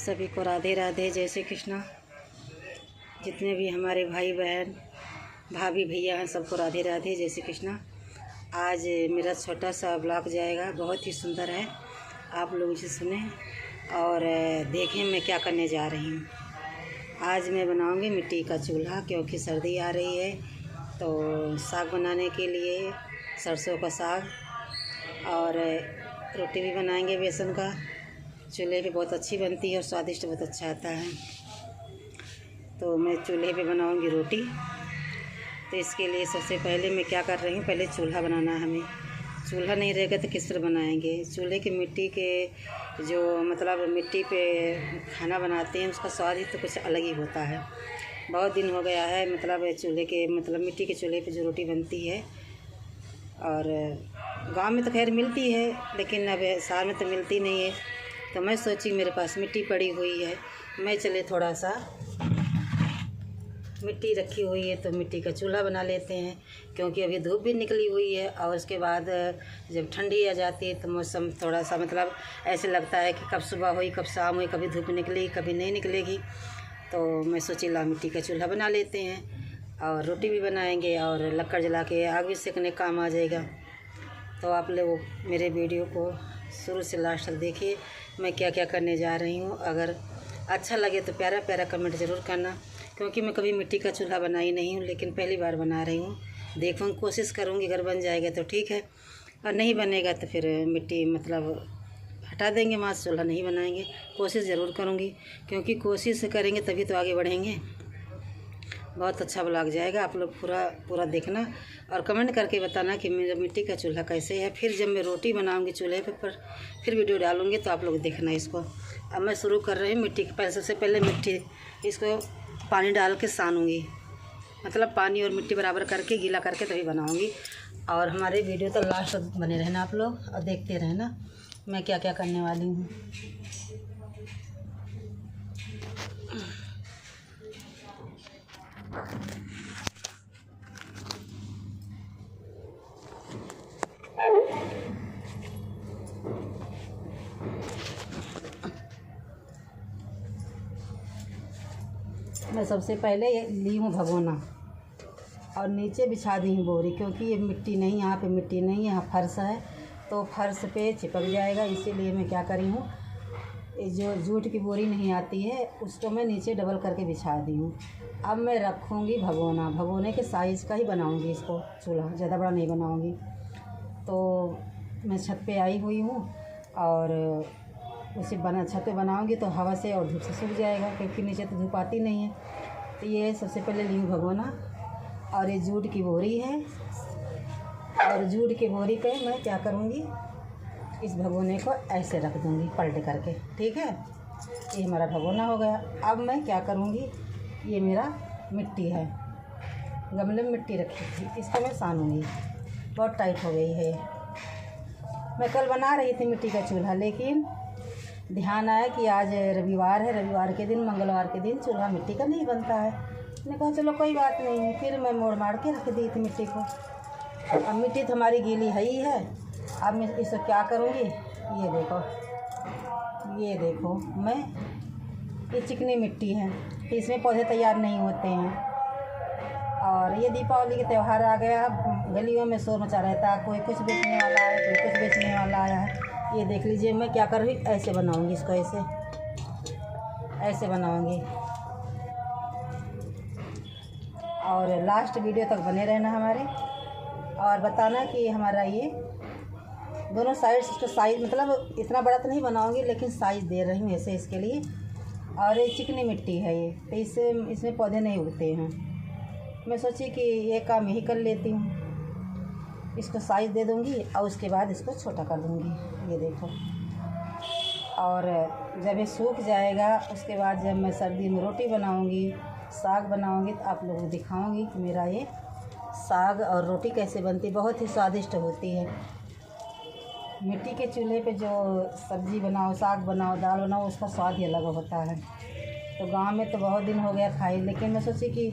सभी को राधे राधे, जय श्री कृष्णा। जितने भी हमारे भाई बहन भाभी भैया हैं सबको राधे राधे, जय श्री कृष्णा। आज मेरा छोटा सा ब्लॉग जाएगा, बहुत ही सुंदर है। आप लोग इसे सुने और देखें मैं क्या करने जा रही हूँ। आज मैं बनाऊँगी मिट्टी का चूल्हा, क्योंकि सर्दी आ रही है तो साग बनाने के लिए सरसों का साग और रोटी भी बनाएंगे बेसन का। चूल्हे पे बहुत अच्छी बनती है और स्वादिष्ट बहुत अच्छा आता है। तो मैं चूल्हे पे बनाऊंगी रोटी। तो इसके लिए सबसे पहले मैं क्या कर रही हूँ, पहले चूल्हा बनाना है हमें। चूल्हा नहीं रहेगा तो किस तरह बनाएंगे। चूल्हे के मिट्टी के जो मतलब मिट्टी पे खाना बनाते हैं उसका स्वाद ही तो कुछ अलग ही होता है। बहुत दिन हो गया है मतलब चूल्हे के मतलब मिट्टी के चूल्हे पे जो रोटी बनती है। और गांव में तो खैर मिलती है, लेकिन अब शहर में तो मिलती नहीं है। तो मैं सोची मेरे पास मिट्टी पड़ी हुई है, मैं चले थोड़ा सा मिट्टी रखी हुई है तो मिट्टी का चूल्हा बना लेते हैं। क्योंकि अभी धूप भी निकली हुई है और उसके बाद जब ठंडी आ जाती है तो मौसम थोड़ा सा मतलब ऐसे लगता है कि कब सुबह हुई कब शाम हुई, कभी धूप निकलेगी कभी नहीं निकलेगी। तो मैं सोची ला मिट्टी का चूल्हा बना लेते हैं और रोटी भी बनाएंगे और लकड़ जला के आग भी सेकने काम आ जाएगा। तो आप लोग मेरे वीडियो को शुरू से लास्ट तक देखिए, मैं क्या क्या करने जा रही हूँ। अगर अच्छा लगे तो प्यारा प्यारा कमेंट ज़रूर करना, क्योंकि मैं कभी मिट्टी का चूल्हा बनाई नहीं हूँ, लेकिन पहली बार बना रही हूँ। देखूँगी, कोशिश करूँगी, अगर बन जाएगा तो ठीक है और नहीं बनेगा तो फिर मिट्टी मतलब हटा देंगे, वहाँ से चूल्हा नहीं बनाएंगे। कोशिश ज़रूर करूँगी, क्योंकि कोशिश करेंगे तभी तो आगे बढ़ेंगे। बहुत अच्छा ब्लॉग जाएगा, आप लोग पूरा देखना और कमेंट करके बताना कि मेरा मिट्टी का चूल्हा कैसे है। फिर जब मैं रोटी बनाऊंगी चूल्हे पर फिर वीडियो डालूंगी तो आप लोग देखना इसको। अब मैं शुरू कर रही हूँ मिट्टी के पहले। सबसे पहले मिट्टी इसको पानी डाल के सानूँगी, मतलब पानी और मिट्टी बराबर करके गीला करके तभी बनाऊँगी। और हमारे वीडियो तो लास्ट तक बने रहना आप लोग और देखते रहना मैं क्या क्या करने वाली हूँ। मैं सबसे पहले ये ली हूँ भगोना और नीचे बिछा दी हूँ बोरी, क्योंकि ये मिट्टी नहीं, यहाँ पे मिट्टी नहीं, यहाँ फर्श है तो फर्श पे चिपक जाएगा। इसीलिए मैं क्या करी हूँ, ये जो जूट की बोरी नहीं आती है उसको मैं नीचे डबल करके बिछा दी हूँ। अब मैं रखूँगी भगोना, भगोने के साइज़ का ही बनाऊँगी इसको चूल्हा, ज़्यादा बड़ा नहीं बनाऊँगी। तो मैं छत पे आई हुई हूँ और उसे छत पे बनाऊँगी तो हवा से और धूप से सूख जाएगा, क्योंकि नीचे तो धूप आती नहीं है। तो ये सबसे पहले ली हूँ भगोना और ये जूट की बोरी है। और जूट की बोरी पे मैं क्या करूँगी, इस भगोने को ऐसे रख दूँगी पलट करके, ठीक है। ये हमारा भगोना हो गया। अब मैं क्या करूँगी, ये मेरा मिट्टी है, गमले में मिट्टी रखी थी, इसको मैं सानूँगी। बहुत टाइट हो गई है। मैं कल बना रही थी मिट्टी का चूल्हा, लेकिन ध्यान आया कि आज रविवार है, रविवार के दिन मंगलवार के दिन चूल्हा मिट्टी का नहीं बनता है। मैंने कहा चलो कोई बात नहीं, फिर मैं मोड़ मार के रख दी थी मिट्टी को। अब मिट्टी तो हमारी गीली है ही है। अब मैं इसे क्या करूँगी, ये देखो मैं ये चिकनी मिट्टी है, इसमें पौधे तैयार नहीं होते हैं। और ये दीपावली के त्यौहार आ गया, गलियों में शोर मचा रहता है, कोई कुछ बेचने वाला है, कोई कुछ बेचने वाला आया है। ये देख लीजिए मैं क्या कर रही हूँ, ऐसे बनाऊँगी इसको, ऐसे बनाऊँगी। और लास्ट वीडियो तक बने रहना हमारे और बताना कि हमारा ये दोनों साइड इसका साइज़ मतलब इतना बड़ा तो नहीं बनाऊँगी, लेकिन साइज़ दे रही हूँ ऐसे इसके लिए। और ये चिकनी मिट्टी है ये, तो इसमें पौधे नहीं उगते हैं। मैं सोची कि ये काम यही कर लेती हूँ, इसको साइज़ दे दूँगी और उसके बाद इसको छोटा कर दूँगी। ये देखो। और जब ये सूख जाएगा उसके बाद जब मैं सर्दी में रोटी बनाऊँगी, साग बनाऊँगी, तो आप लोगों को दिखाऊँगी कि मेरा ये साग और रोटी कैसे बनती। बहुत ही स्वादिष्ट होती है। मिट्टी के चूल्हे पे जो सब्ज़ी बनाओ, साग बनाओ, दाल बनाओ, उसका स्वाद ही अलग होता है। तो गांव में तो बहुत दिन हो गया खाई, लेकिन मैं सोची कि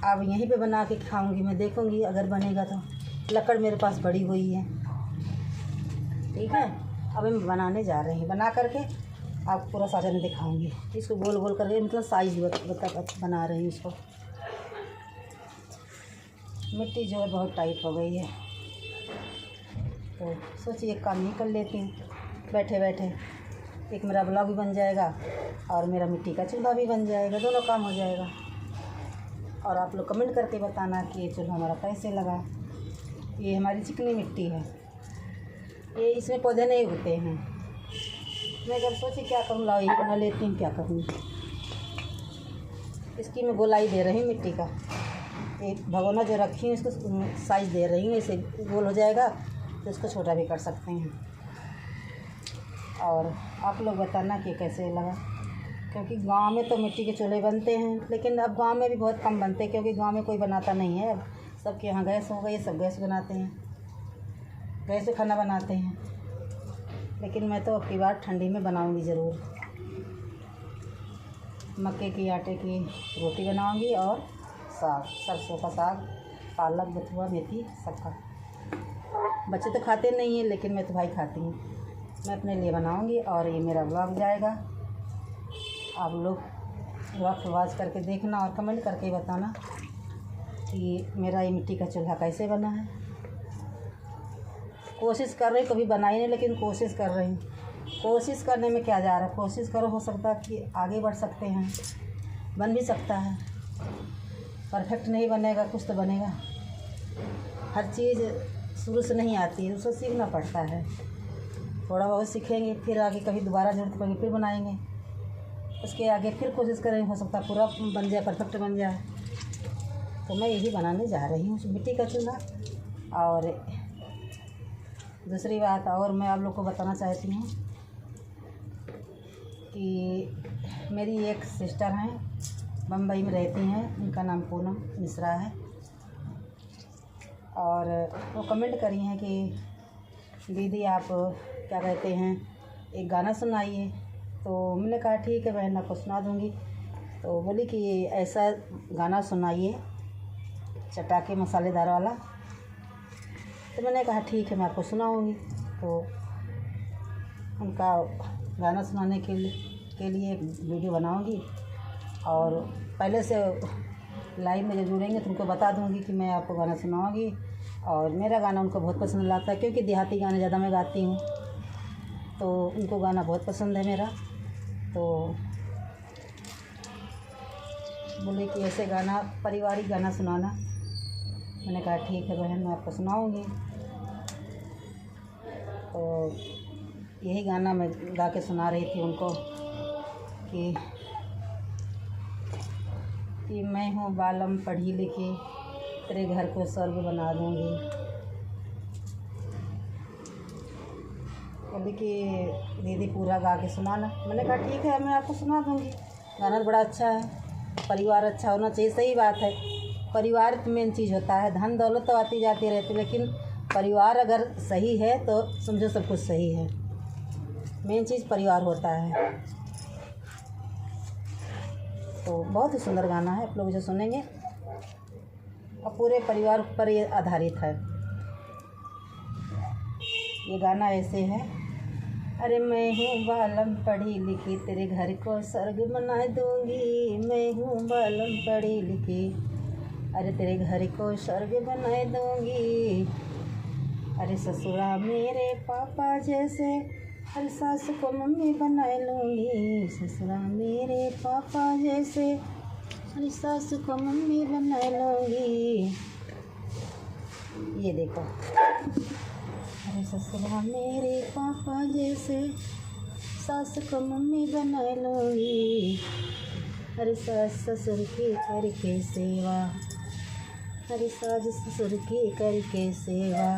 अब यहीं पे बना के खाऊंगी। मैं देखूंगी अगर बनेगा तो। लकड़ मेरे पास पड़ी हुई है, ठीक है। अब हम बनाने जा रहे हैं, बना करके आपको पूरा साजा नहीं दिखाऊंगी। इसको गोल गोल करके मतलब साइज बना रही हूँ इसको। मिट्टी जो है बहुत टाइट हो गई है, तो सोचिए एक काम ही कर लेती हूँ बैठे बैठे। एक मेरा ब्लॉग भी बन जाएगा और मेरा मिट्टी का चूल्हा भी बन जाएगा, दोनों काम हो जाएगा। और आप लोग कमेंट करके बताना कि ये चूल्हा हमारा कैसे लगा। ये हमारी चिकनी मिट्टी है, ये इसमें पौधे नहीं उगते हैं। मैं अगर सोची क्या करूँ, लाओ ये बना लेती हूँ, क्या करूँ। इसकी मैं गोलाई दे रही हूँ मिट्टी का, एक भगोना जो रखी हूँ इसको साइज़ दे रही हूँ। इसे गोल हो जाएगा तो इसको छोटा भी कर सकते हैं। और आप लोग बताना कि कैसे लगा, क्योंकि गांव में तो मिट्टी के चूल्हे बनते हैं, लेकिन अब गांव में भी बहुत कम बनते हैं, क्योंकि गांव में कोई बनाता नहीं है। अब सबके यहाँ गैस हो गई, सब गैस बनाते हैं, गैस पे खाना बनाते हैं। लेकिन मैं तो अब की बार ठंडी में बनाऊंगी ज़रूर। मक्के की आटे की रोटी बनाऊंगी और साग, सरसों का साग, पालक, बथुआ, मेथी सबका। बच्चे तो खाते नहीं हैं, लेकिन मैं तो भाई खाती हूँ। मैं अपने लिए बनाऊंगी और ये मेरा ब्लॉग जाएगा। आप लोग वॉच करके देखना और कमेंट करके बताना कि मेरा ये मिट्टी का चूल्हा कैसे बना है। कोशिश कर रही, कभी बनाई नहीं, लेकिन कोशिश कर रही हूँ। कोशिश करने में क्या जा रहा है, कोशिश करो, हो सकता है कि आगे बढ़ सकते हैं, बन भी सकता है। परफेक्ट नहीं बनेगा, कुछ तो बनेगा। हर चीज़ शुरू से नहीं आती है, उसको सीखना पड़ता है। थोड़ा बहुत सीखेंगे, फिर आगे कभी दोबारा ज़रूरत पड़ेगी फिर बनाएंगे, उसके आगे फिर कोशिश करेंगे, हो सकता है पूरा बन जाए, परफेक्ट बन जाए। तो मैं यही बनाने जा रही हूँ मिट्टी का चूल्हा। और दूसरी बात और मैं आप लोग को बताना चाहती हूँ कि मेरी एक सिस्टर हैं, बम्बई में रहती हैं, उनका नाम पूनम मिश्रा है। और वो कमेंट करी हैं कि दीदी आप क्या कहते हैं, एक गाना सुनाइए। तो मैंने कहा ठीक है बहन, आपको सुना दूँगी। तो बोली कि ऐसा गाना सुनाइए चटाके मसालेदार वाला। तो मैंने कहा ठीक है मैं आपको सुनाऊँगी। तो उनका गाना सुनाने के लिए एक वीडियो बनाऊँगी और पहले से लाइव में जब जुड़ेंगे तो उनको बता दूँगी कि मैं आपको गाना सुनाऊँगी। और मेरा गाना उनको बहुत पसंद आता है, क्योंकि देहाती गाने ज़्यादा मैं गाती हूँ, तो उनको गाना बहुत पसंद है मेरा। तो बोले कि ऐसे गाना, पारिवारिक गाना सुनाना। मैंने कहा ठीक है बहन, मैं आपको सुनाऊँगी। तो यही गाना मैं गा के सुना रही थी उनको कि मैं हूँ बालम पढ़ी लिखी, तेरे घर को स्वर्ग बना दूँगी। बोली कि दीदी पूरा गा के सुनाना। मैंने कहा ठीक है मैं आपको सुना दूँगी। गाना बड़ा अच्छा है, परिवार अच्छा होना चाहिए। सही बात है, परिवार मेन चीज़ होता है। धन दौलत तो आती जाती रहती, लेकिन परिवार अगर सही है तो समझो सब कुछ सही है। मेन चीज़ परिवार होता है। तो बहुत ही सुंदर गाना है, आप लोग जो सुनेंगे, और पूरे परिवार पर ये आधारित है। ये गाना ऐसे है, अरे मैं हूँ बालम पढ़ी लिखी, तेरे घर को स्वर्ग बना दूँगी। मैं हूँ बालम पढ़ी लिखी, अरे तेरे घर को स्वर्ग बना दूँगी। अरे ससुरा मेरे पापा जैसे, अरे सास को मम्मी बना लूँगी। ससुरा मेरे पापा जैसे, अरे सास को मम्मी बना लूँगी। ये देखो, अरे ससुरा मेरे पापा जैसे, सास को मम्मी बना लूँगी। अरे सास ससुर की करके सेवा, अरे सास ससुर की करके सेवा,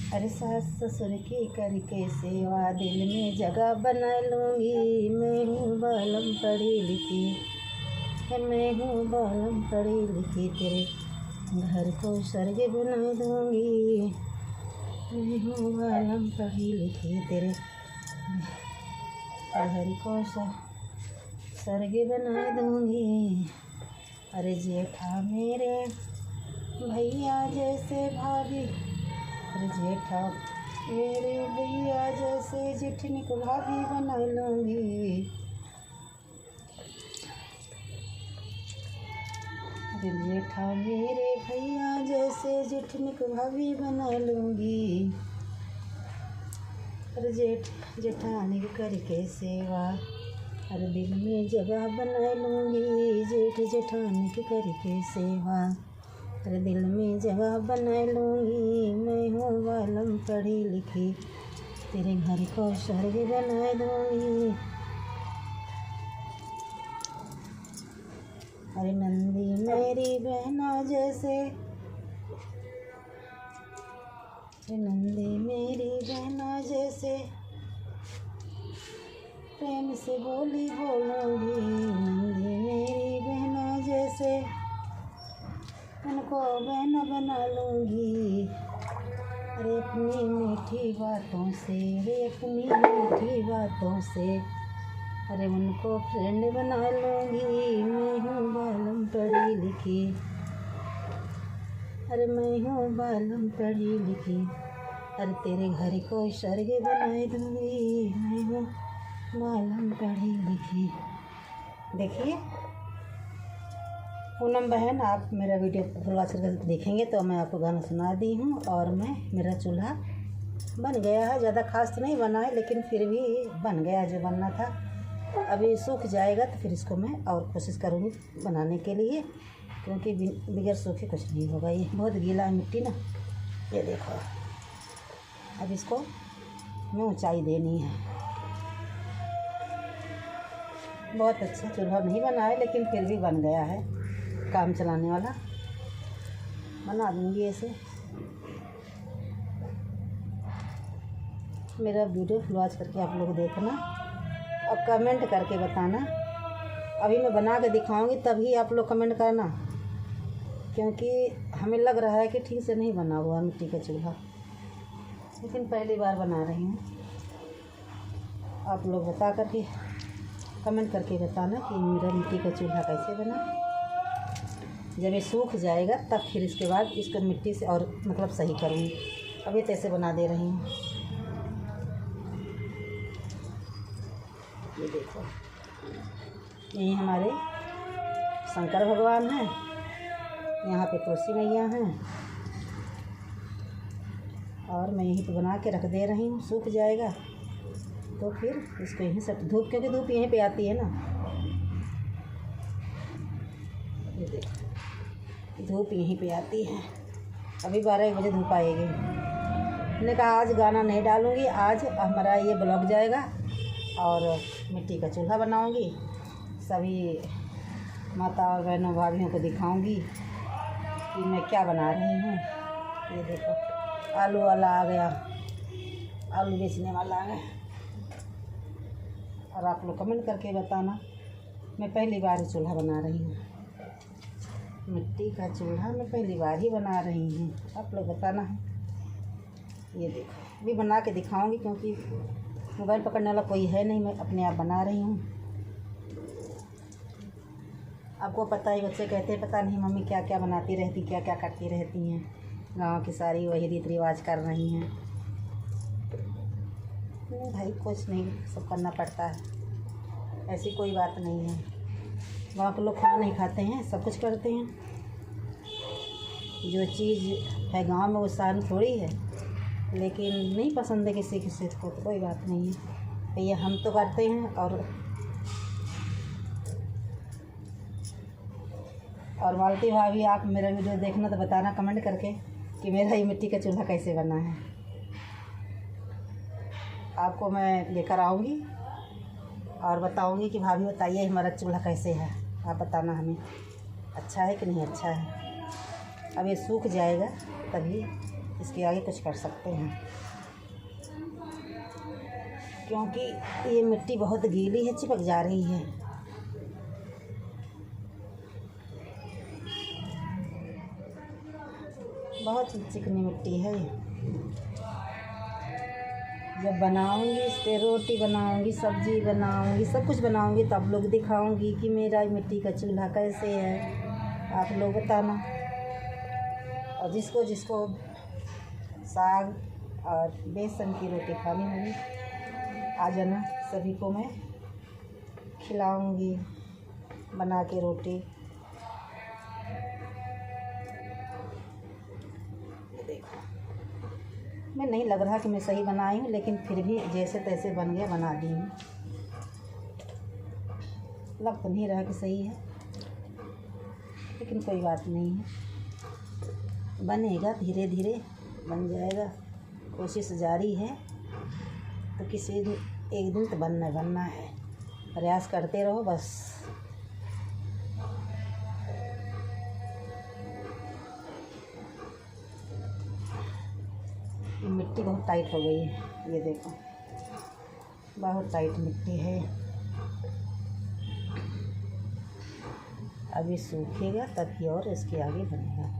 अरे सास ससुर की करके सेवा, दिल में जगह बना लूँगी। मैं हूँ बालम पढ़ी लिखी, मैं हूँ बालम पढ़ी लिखी, तेरे घर को स्वर्ग बना दूँगी। मैं हूँ बालम पढ़ी लिखी, तेरे घर को स्वर्ग बना दूँगी। अरे जेठा मेरे भैया जैसे भाभी, अरे जेठा मेरे भैया जैसे जेठनी को भाभी बना लूँगी। अरे जेठा मेरे भैया जैसे जेठनी को भाभी बना लूँगी। अरे जेठानी करके सेवा, अरे दिल में जगह बना लूँगी। जेठानी करके सेवा, अरे दिल में जगह बना लूँगी। मैं हूँ बालम पढ़ी लिखी, तेरे घर को स्वर्ग बना दूँगी। अरे नंदी मेरी बहना जैसे, नंदी मेरी बहना जैसे प्रेम से बोली बोलूँगी। नंदी मेरी बहना जैसे उनको बहना बना लूँगी। अरे अपनी मीठी बातों से, अरे अपनी मीठी बातों से, अरे उनको फ्रेंड बना लूँगी। मैं हूँ बालम पढ़ी लिखी, अरे मैं हूँ बालम पढ़ी लिखी। अरे तेरे घर को स्वर्ग बना दूँगी। मैं हूँ बालम पढ़ी लिखी। देखिए पूनम बहन, आप मेरा वीडियो वॉच करके देखेंगे तो मैं आपको गाना सुना दी हूँ। और मेरा चूल्हा बन गया है। ज़्यादा खास तो नहीं बना है, लेकिन फिर भी बन गया जो बनना था। अभी सूख जाएगा तो फिर इसको मैं और कोशिश करूँगी बनाने के लिए, क्योंकि बगैर सूखे कुछ नहीं होगा। ये बहुत गीला है मिट्टी ना, ये देखो। अब इसको मैं ऊंचाई देनी है। बहुत अच्छा चूल्हा नहीं बना है, लेकिन फिर भी बन गया है। काम चलाने वाला बना दूँगी ऐसे। मेरा वीडियो वॉच करके आप लोग देखना और कमेंट करके बताना। अभी मैं बना के दिखाऊंगी तभी आप लोग कमेंट करना, क्योंकि हमें लग रहा है कि ठीक से नहीं बना हुआ मिट्टी का चूल्हा, लेकिन पहली बार बना रही हूँ। आप लोग बता करके कमेंट करके बताना कि मेरा मिट्टी का चूल्हा कैसे बना। जब ये सूख जाएगा तब फिर इसके बाद इसको मिट्टी से और मतलब सही करूँगी। अभी तो ऐसे बना दे रही हूँ। ये देखो, यही हमारे शंकर भगवान हैं, यहाँ पे तुलसी मैया हैं, और मैं यहीं पे बना के रख दे रही हूँ। सूख जाएगा तो फिर इसको यहीं से धूप, क्योंकि धूप यहीं पे आती है ना। ये देखो, धूप यहीं पे आती है। अभी 12-1 बजे धूप आएगी। मैंने कहा आज गाना नहीं डालूँगी, आज हमारा ये ब्लॉग जाएगा और मिट्टी का चूल्हा बनाऊँगी। सभी माता और बहनों भाभियों को दिखाऊँगी कि मैं क्या बना रही हूँ। ये देखो, आलू वाला आ गया, आलू बेचने वाला आ गया। और आप लोग कमेंट करके बताना। मैं पहली बार ही चूल्हा बना रही हूँ, मिट्टी का चूल्हा मैं पहली बार ही बना रही हूँ। आप लोग बताना है। ये देखो, अभी बना के दिखाऊँगी, क्योंकि मोबाइल पकड़ने वाला कोई है नहीं, मैं अपने आप बना रही हूँ। आपको पता ही, बच्चे कहते हैं पता नहीं मम्मी क्या क्या बनाती रहती, क्या क्या करती रहती हैं। गाँव की सारी वही रीति रिवाज कर रही हैं। नहीं भाई, कुछ नहीं, सब करना पड़ता है। ऐसी कोई बात नहीं है। गाँव के लोग खाना नहीं खाते हैं, सब कुछ करते हैं। जो चीज़ है गाँव में वो सारी थोड़ी है, लेकिन नहीं पसंद है किसी किसी को तो कोई बात नहीं है। ये हम तो करते हैं। और मालती भाभी, आप मेरा वीडियो देखना तो बताना कमेंट करके कि मेरा ये मिट्टी का चूल्हा कैसे बना है। आपको मैं लेकर आऊँगी और बताऊँगी कि भाभी बताइए हमारा चूल्हा कैसे है। आप बताना हमें अच्छा है कि नहीं अच्छा है। अब ये सूख जाएगा तभी इसके आगे कुछ कर सकते हैं, क्योंकि ये मिट्टी बहुत गीली है, चिपक जा रही है। बहुत चिकनी मिट्टी है। जब बनाऊंगी इस पर रोटी बनाऊंगी, सब्जी बनाऊंगी, सब कुछ बनाऊंगी, तब लोग दिखाऊंगी कि मेरा मिट्टी का चूल्हा कैसे है। आप लोग बताना। और जिसको जिसको साग और बेसन की रोटी खानी होगी। आ जाना, सभी को मैं खिलाऊंगी बना के रोटी। देखो, मैं नहीं लग रहा कि मैं सही बनाई हूँ, लेकिन फिर भी जैसे तैसे बन गया, बना दी हूँ। लग तो नहीं रहा कि सही है, लेकिन कोई बात नहीं है, बनेगा, धीरे धीरे बन जाएगा। कोशिश जारी है, तो किसी एक दिन तो बनना है। प्रयास करते रहो बस। ये मिट्टी बहुत टाइट हो गई है, ये देखो, बहुत टाइट मिट्टी है। अभी सूखेगा तभी और इसके आगे बनेगा।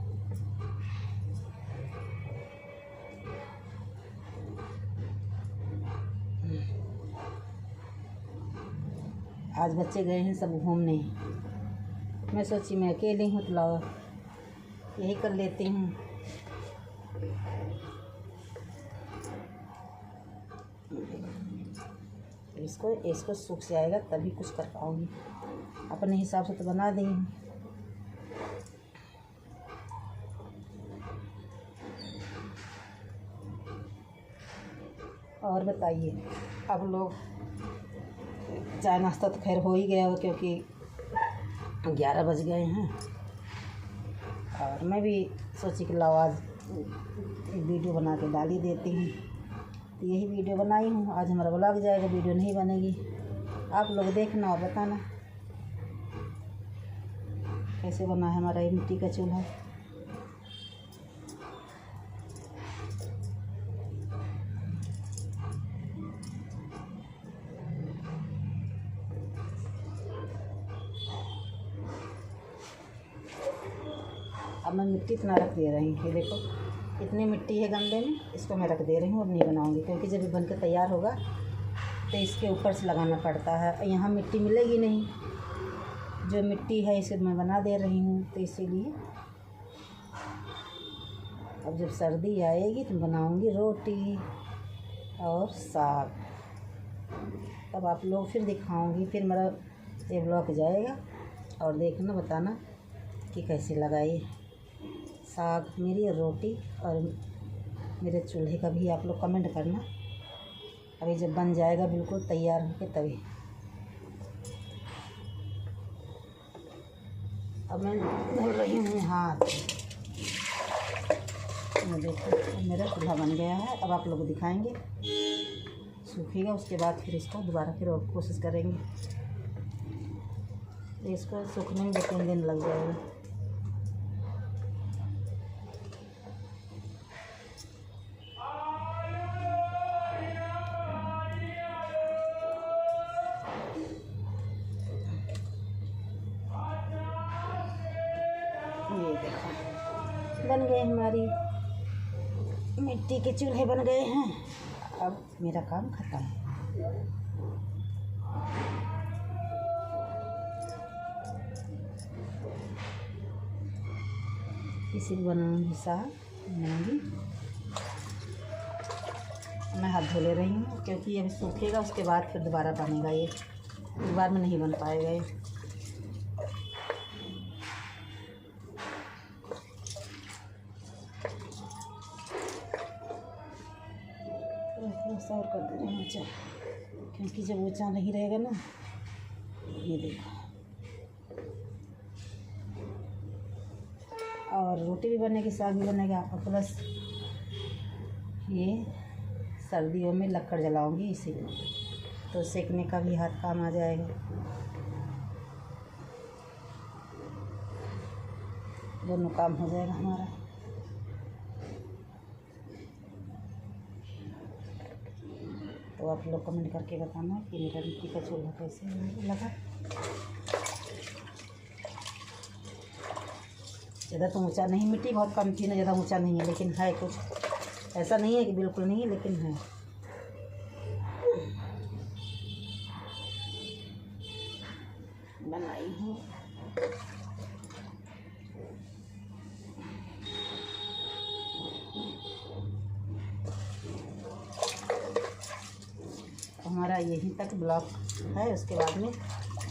आज बच्चे गए हैं सब घूमने, मैं सोची मैं अकेली हूँ तो लाओ यही कर लेती हूँ। इसको सूख जाएगा तभी कुछ कर पाऊँगी। अपने हिसाब से तो बना दी हूँ। और बताइए, अब लोग चाय नाश्ता तो खैर हो ही गया हो, क्योंकि 11 बज गए हैं। और मैं भी सोची कि लाओ आज एक वीडियो बना के डाल ही देती हूँ। तो यही वीडियो बनाई हूँ। आज हमारा व्लॉग जाएगा, वीडियो नहीं बनेगी। आप लोग देखना और बताना कैसे बना है हमारा ये मिट्टी का चूल्हा। अब मैं मिट्टी इतना रख दे रही हूँ, ये देखो इतनी मिट्टी है गमले में, इसको मैं रख दे रही हूँ। अब नहीं बनाऊँगी, क्योंकि जब ये बन के तैयार होगा तो इसके ऊपर से लगाना पड़ता है। यहाँ मिट्टी मिलेगी नहीं, जो मिट्टी है इसे मैं बना दे रही हूँ। तो इसीलिए अब जब सर्दी आएगी तो बनाऊँगी रोटी और साग। तब आप लोग फिर दिखाऊँगी, फिर मेरा ये ब्लॉग जाएगा और देखना, बताना कि कैसे लगा ये साग मेरी रोटी। और मेरे चूल्हे का भी आप लोग कमेंट करना। अभी जब बन जाएगा बिल्कुल तैयार होके तभी। अब मैं धुल रही हूँ हाथ। देखो मेरा चूल्हा बन गया है। अब आप लोग को दिखाएंगे, सूखेगा उसके बाद फिर इसको दोबारा फिर और कोशिश करेंगे। इसको सूखने में 2-3 दिन लग जाएगा। ये देखो बन गए, हमारी मिट्टी के चूल्हे बन गए हैं। अब मेरा काम खत्म है। इसी बनाऊंगी साग बनाऊंगी। मैं हाथ धो ले रही हूँ, क्योंकि ये सूखेगा उसके बाद फिर दोबारा बनेगा। ये एक बार में नहीं बन पाएगा ये। थोड़ा सा और कर दे रहे हैं ऊँचा, क्योंकि जब ऊँचा नहीं रहेगा ना, ये देखो। और रोटी भी बनेगी, साग भी बनेगा, और प्लस ये सर्दियों में लकड़ जलाऊंगी इसी, तो सेकने का भी हाथ काम आ जाएगा। दोनों काम हो जाएगा हमारा। तो आप लोग कमेंट करके बताना कि मेरा मिट्टी का चूल्हा कैसे लगा। ज़्यादा तो ऊंचा नहीं, मिट्टी बहुत कम थी ना, ज़्यादा ऊंचा नहीं है, लेकिन है कुछ, ऐसा नहीं है कि बिल्कुल नहीं है, लेकिन है। बनाई हूँ। हमारा यहीं तक ब्लॉक है। उसके बाद में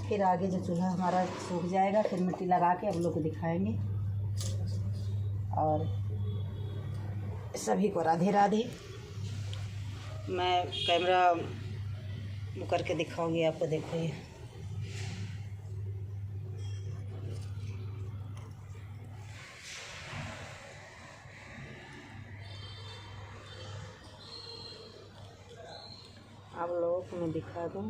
फिर आगे जो चूल्हा हमारा सूख जाएगा, फिर मिट्टी लगा के आप लोग को दिखाएंगे। और सभी को राधे राधे। मैं कैमरा वो करके दिखाऊंगी आपको, देखो ये आप लोगों को मैं दिखा दूँ।